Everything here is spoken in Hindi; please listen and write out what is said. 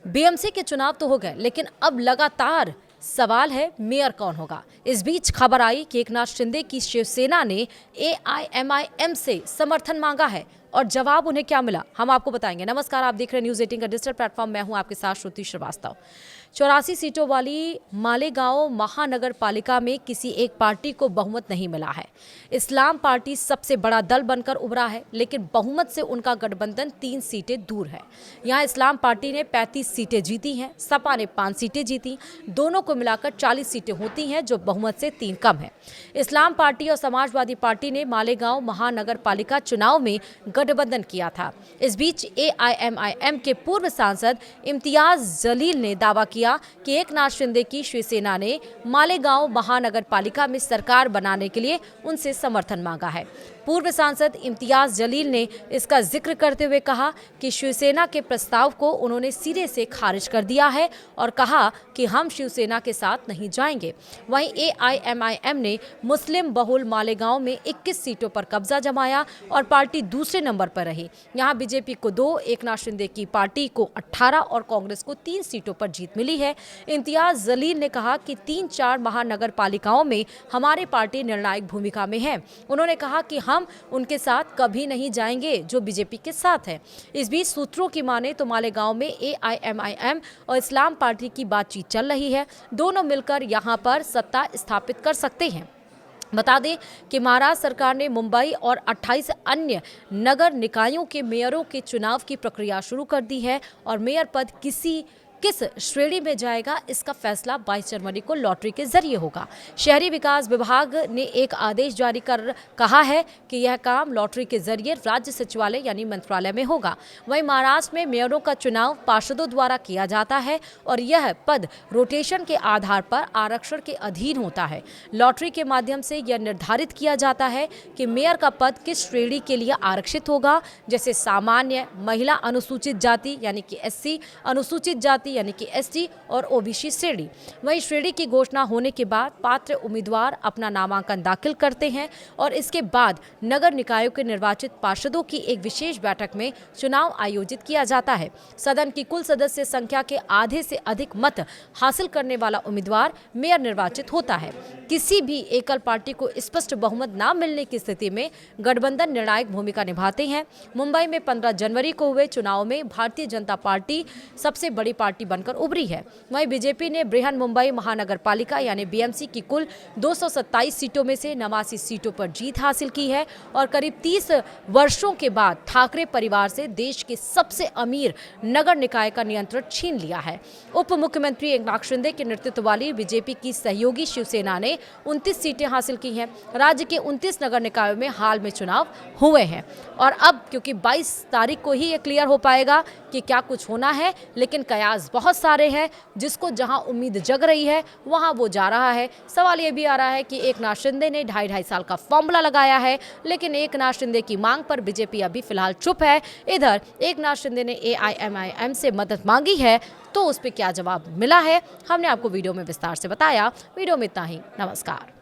बीएमसी के चुनाव तो हो गए, लेकिन अब लगातार सवाल है मेयर कौन होगा। इस बीच खबर आई कि एकनाथ शिंदे की शिवसेना ने एआईएमआईएम से समर्थन मांगा है और जवाब उन्हें क्या मिला, हम आपको बताएंगे। नमस्कार, आप देख रहे हैं न्यूज़ 18 का डिजिटल प्लेटफॉर्म। मैं हूं आपके साथ श्रुति श्रीवास्तव। 84 सीटों वाली मालेगांव महानगर पालिका में किसी एक पार्टी को बहुमत नहीं मिला है। इस्लाम पार्टी सबसे बड़ा दल बनकर उभरा है, लेकिन बहुमत से उनका गठबंधन 3 सीटें दूर है। यहां इस्लाम पार्टी ने 35 सीटें जीती हैं, सपा ने 5 सीटें जीती। दोनों को मिलाकर 40 सीटें होती हैं, जो बहुमत से 3 कम है। इस्लाम पार्टी और समाजवादी पार्टी ने मालेगांव महानगर पालिका चुनाव में गठबंधन किया था। इस बीच एआईएमआईएम के पूर्व सांसद इम्तियाज जलील ने दावा किया कि एकनाथ शिंदे की शिवसेना ने मालेगांव महानगर पालिका में सरकार बनाने के लिए उनसे समर्थन मांगा है। पूर्व सांसद इम्तियाज जलील ने इसका जिक्र करते हुए कहा कि शिवसेना के प्रस्ताव को उन्होंने सिरे से खारिज कर दिया है और कहा कि हम शिवसेना के साथ नहीं जाएंगे। वहीं एआईएमआईएम ने मुस्लिम बहुल मालेगांव में 21 सीटों पर कब्जा जमाया और पार्टी दूसरे नंबर पर रही। यहां बीजेपी को 2, एकनाथ शिंदे की पार्टी को 18 और कांग्रेस को 3 सीटों पर जीत मिली है। इम्तियाज जलील ने कहा कि 3-4 महानगर पालिकाओं में हमारी पार्टी निर्णायक भूमिका में है। उन्होंने कहा कि हम उनके साथ कभी नहीं जाएंगे जो बीजेपी के साथ है। इस बीच सूत्रों की माने तो मालेगांव में एआईएमआईएम और इस्लाम पार्टी की बातचीत चल रही है। दोनों मिलकर यहां पर सत्ता स्थापित कर सकते हैं। बता दें कि महाराष्ट्र सरकार ने मुंबई और 28 अन्य नगर निकायों के मेयरों के चुनाव की प्रक्रिया शुरू कर दी है और मेयर पद किस श्रेणी में जाएगा, इसका फैसला 22 जनवरी को लॉटरी के जरिए होगा। शहरी विकास विभाग ने एक आदेश जारी कर कहा है कि यह काम लॉटरी के जरिए राज्य सचिवालय यानी मंत्रालय में होगा। वहीं महाराष्ट्र में मेयरों का चुनाव पार्षदों द्वारा किया जाता है और यह पद रोटेशन के आधार पर आरक्षण के अधीन होता है। लॉटरी के माध्यम से यह निर्धारित किया जाता है कि मेयर का पद किस श्रेणी के लिए आरक्षित होगा, जैसे सामान्य, महिला, अनुसूचित जाति यानी कि एससी, अनुसूचित जाति यानी कि एसटी और ओबीसी श्रेणी। वहीं श्रेणी की घोषणा होने के बाद पात्र उम्मीदवार अपना नामांकन दाखिल करते हैं और इसके बाद नगर निकायों के निर्वाचित पार्षदों की एक विशेष बैठक में चुनाव आयोजित किया जाता है। सदन की कुल सदस्य संख्या के आधे से अधिक मत हासिल करने वाला उम्मीदवार मेयर निर्वाचित होता है। किसी भी एकल पार्टी को स्पष्ट बहुमत न मिलने की स्थिति में गठबंधन निर्णायक भूमिका निभाते हैं। मुंबई में 15 जनवरी को हुए चुनाव में भारतीय जनता पार्टी सबसे बड़ी पार्टी बनकर उभरी है। वहीं बीजेपी ने बृहन मुंबई महानगर पालिका यानी बीएमसी की कुल 227 सीटों में से 89 सीटों पर जीत हासिल की है और करीब 30 वर्षों के बाद ठाकरे परिवार से देश के सबसे अमीर नगर निकाय का नियंत्रण छीन लिया है। उप मुख्यमंत्री एकनाथ शिंदे के नेतृत्व वाली बीजेपी की सहयोगी शिवसेना ने 29 सीटें हासिल की हैं। राज्य के 29 नगर निकायों में हाल में चुनाव हुए हैं और अब क्योंकि 22 तारीख को ही ये क्लियर हो पाएगा कि क्या कुछ होना है, लेकिन कयास बहुत सारे हैं। जिसको जहां उम्मीद जग रही है वहां वो जा रहा है। सवाल ये भी आ रहा है कि एकनाथ शिंदे ने 2.5 साल का फॉर्मूला लगाया है, लेकिन एकनाथ शिंदे की मांग पर बीजेपी अभी फिलहाल चुप है। इधर एकनाथ शिंदे ने एआईएमआईएम से मदद मांगी है, तो उस पर क्या जवाब मिला है हमने आपको वीडियो में विस्तार से बताया। वीडियो में इतना ही। नमस्कार।